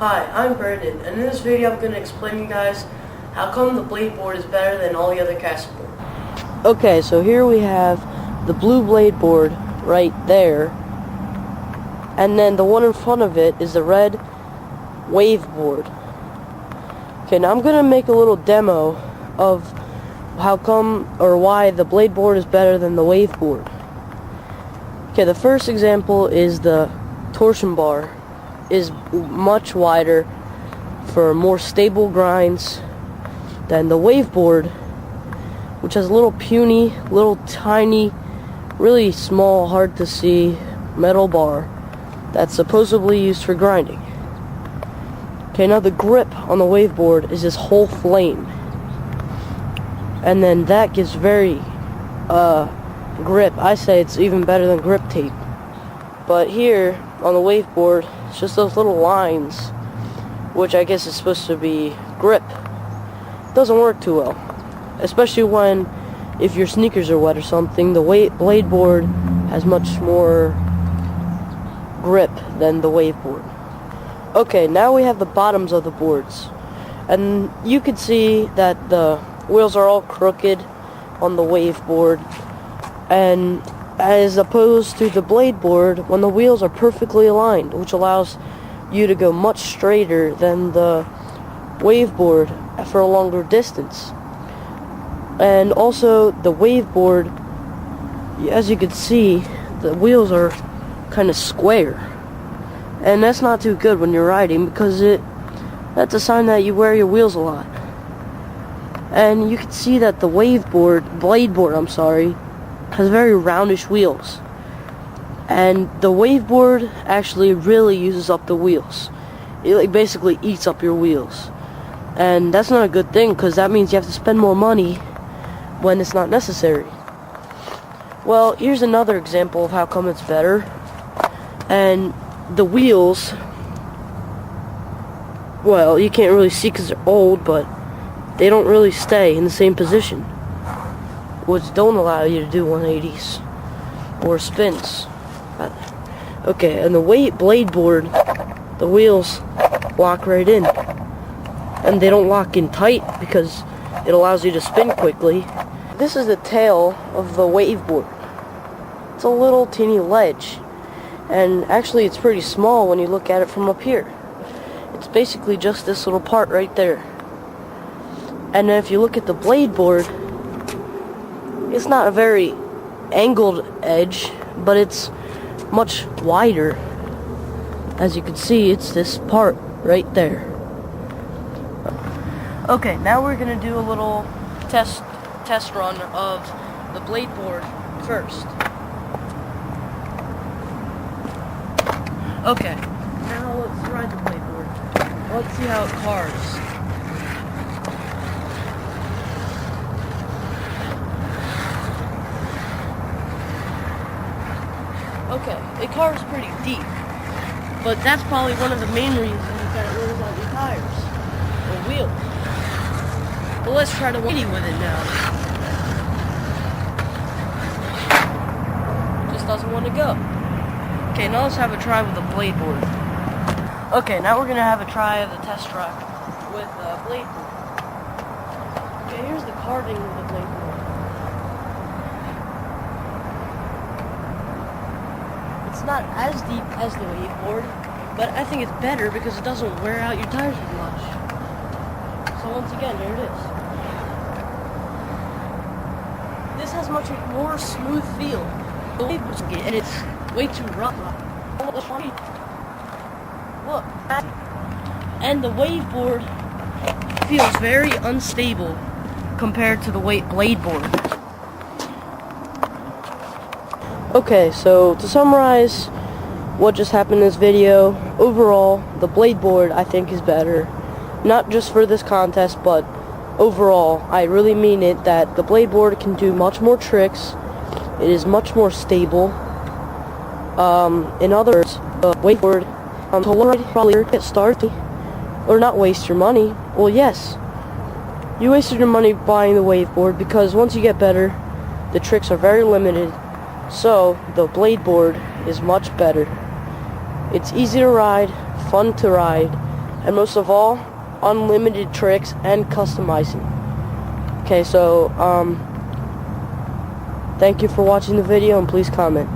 Hi, I'm Brandon, and in this video I'm going to explain to you guys how come the blade board is better than all the other cassette boards. Okay, so here we have the blue blade board right there, and then the one in front of it is the red wave board. Okay, now I'm going to make a little demo of how come or why the blade board is better than the wave board. Okay, the first example is the torsion bar is much wider for more stable grinds than the wave board, which has a little puny, little tiny, really small, hard to see metal bar that's supposedly used for grinding. Okay, now the grip on the wave board is this whole flame, and then that gives very grip. I say it's even better than grip tape. But here on the wave board, it's just those little lines, which I guess is supposed to be grip. It doesn't work too well, especially if your sneakers are wet or something. The blade board has much more grip than the wave board. Okay, now we have the bottoms of the boards, and you can see that the wheels are all crooked on the wave board, and as opposed to the blade board, when the wheels are perfectly aligned, which allows you to go much straighter than the wave board for a longer distance. And also the wave board, as you can see, the wheels are kind of square, and that's not too good when you're riding, because that's a sign that you wear your wheels a lot. And you can see that the blade board, has very roundish wheels, and the wave board actually really uses up the wheels. It basically eats up your wheels, and that's not a good thing, because that means you have to spend more money when it's not necessary. Well, here's another example of how come it's better. And the wheels, well, you can't really see because they're old, but they don't really stay in the same position, which don't allow you to do 180s or spins. Okay, and the blade board, the wheels lock right in, and they don't lock in tight because it allows you to spin quickly. This is the tail of the wave board. It's a little teeny ledge, and actually it's pretty small when you look at it from up here. It's basically just this little part right there. And then if you look at the blade board, it's not a very angled edge, but it's much wider. As you can see, it's this part right there. Okay, now we're gonna do a little test run of the blade board first. Okay, now let's ride the blade board. Let's see how it carves. Okay, it carves pretty deep, but that's probably one of the main reasons that it wears out your tires, or wheels. But let's try to 180 with it now. Just doesn't want to go. Okay, now let's have a try with the blade board. Okay, now we're gonna have a try of the test track with the blade board. Okay, here's the carving of the blade board. It's not as deep as the wave board, but I think it's better because it doesn't wear out your tires as much. So once again, there it is. This has much more smooth feel, and it's way too rough. Look, and the wave board feels very unstable compared to the blade board. Okay, so to summarize what just happened in this video, overall, the blade board I think is better. Not just for this contest, but overall, I really mean it, that the blade board can do much more tricks. It is much more stable. In other words, the wave board, probably get started, or not waste your money. Well, yes, you wasted your money buying the wave board, because once you get better, the tricks are very limited. So, the blade board is much better. It's easy to ride, fun to ride, and most of all, unlimited tricks and customizing. Okay, so thank you for watching the video, and please comment.